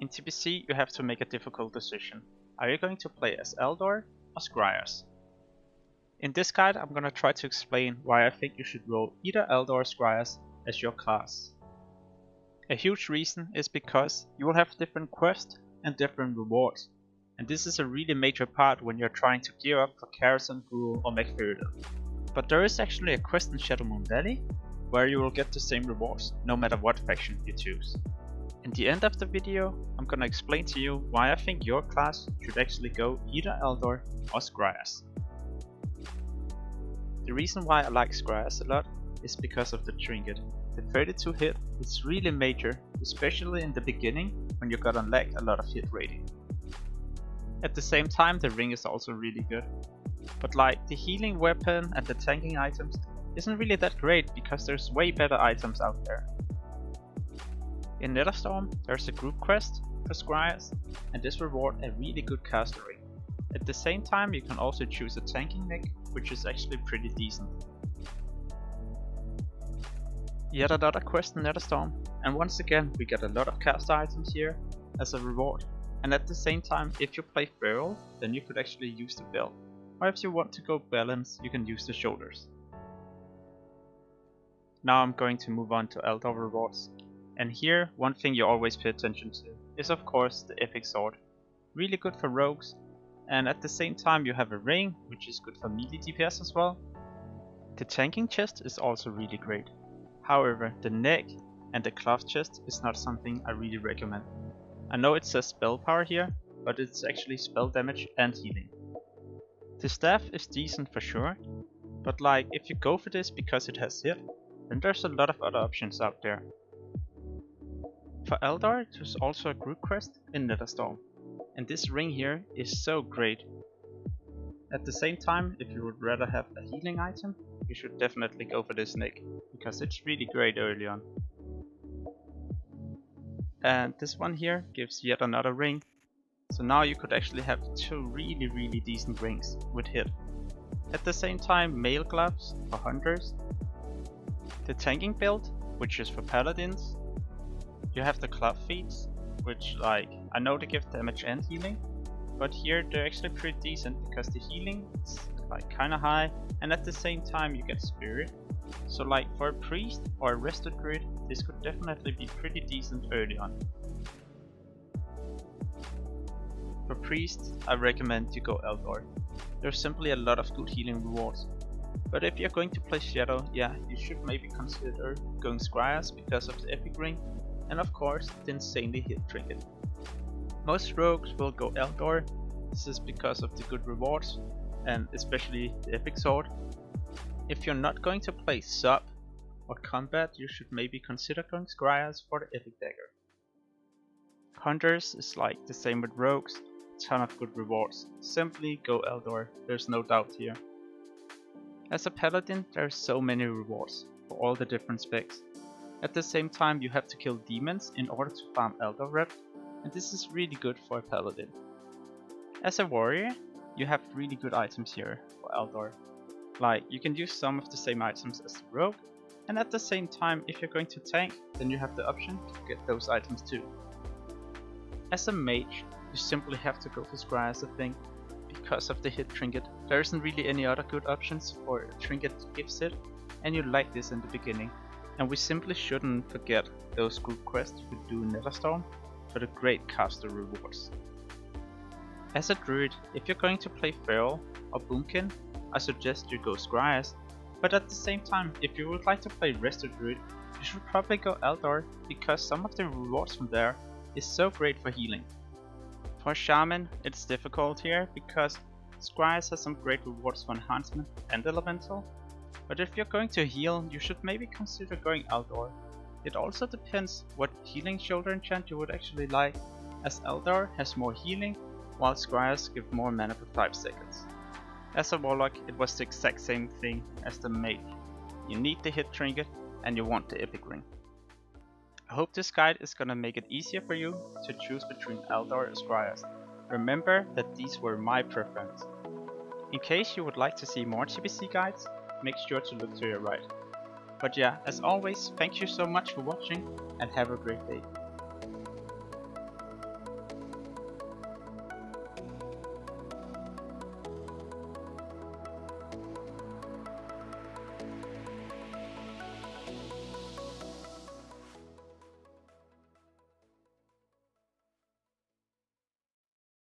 In TBC you have to make a difficult decision. Are you going to play as Aldor or Scyers? In this guide I'm gonna try to explain why I think you should roll either Aldor or Scyers as your class. A huge reason is because you will have different quests and different rewards, and this is a really major part when you're trying to gear up for Garrison, Ghoul or Mechferidan. But there is actually a quest in Shadowmoon Valley where you will get the same rewards no matter what faction you choose. In the end of the video I'm gonna explain to you why I think your class should actually go either Aldor or Scyers. The reason why I like Scyers a lot is because of the trinket. The 32 hit is really major, especially in the beginning when you got unlocked a lot of hit rating. At the same time the ring is also really good. But like the healing weapon and the tanking items isn't really that great because there's way better items out there. In Netherstorm there's a group quest for Scyers and this reward a really good caster ring. At the same time you can also choose a tanking mech, which is actually pretty decent. Yet another quest in Netherstorm, and once again we get a lot of caster items here as a reward. And at the same time, if you play Feral, then you could actually use the belt. Or if you want to go balance, you can use the shoulders. Now I'm going to move on to Aldor rewards. And here, one thing you always pay attention to is of course the epic sword. Really good for rogues, and at the same time you have a ring, which is good for melee DPS as well. The tanking chest is also really great. However, the neck and the cloth chest is not something I really recommend. I know it says spell power here, but it's actually spell damage and healing. The staff is decent for sure, but like if you go for this because it has hit, then there's a lot of other options out there. For Aldor there's also a group quest in Netherstorm, and this ring here is so great. At the same time, if you would rather have a healing item, you should definitely go for this neck, because it's really great early on. And this one here gives yet another ring, so now you could actually have two really decent rings with hit. At the same time, mail gloves for hunters, the tanking belt, which is for paladins. You have the club feet, which like, I know they give damage and healing, but here they're actually pretty decent because the healing is like kinda high, and at the same time you get spirit. So like for a priest or a rested druid, this could definitely be pretty decent early on. For priests, I recommend you go Aldor. There's simply a lot of good healing rewards. But if you're going to play Shadow, yeah, you should maybe consider going Scyers because of the epic ring, and of course the insanely hit trinket. Most rogues will go Aldor. This is because of the good rewards and especially the epic sword. If you're not going to play sub or combat, you should maybe consider going Scyers for the epic dagger. Hunters is like the same with rogues, ton of good rewards. Simply go Aldor, there's no doubt here. As a paladin there are so many rewards for all the different specs. At the same time you have to kill demons in order to farm Aldor rep, and this is really good for a paladin. As a warrior, you have really good items here for Aldor. Like, you can use some of the same items as the rogue, and at the same time if you're going to tank, then you have the option to get those items too. As a mage, you simply have to go for Scyers, I think, because of the hit trinket. There isn't really any other good options for a trinket that gives hit, and you like this in the beginning. And we simply shouldn't forget those group quests we do in Netherstorm for the great caster rewards. As a druid, if you're going to play Feral or Boomkin, I suggest you go Scyers, but at the same time, if you would like to play rested druid, you should probably go Aldor because some of the rewards from there is so great for healing. For Shaman, it's difficult here because Scyers has some great rewards for enhancement and elemental, but if you're going to heal, you should maybe consider going Aldor. It also depends what healing shoulder enchant you would actually like, as Aldor has more healing, while Scyers give more mana for 5 seconds. As a warlock, it was the exact same thing as the mage. You need the hit trinket and you want the epic ring. I hope this guide is gonna make it easier for you to choose between Aldor and Scyers. Remember that these were my preference. In case you would like to see more TBC guides, make sure to look to your right. But yeah, as always, thank you so much for watching and have a great day.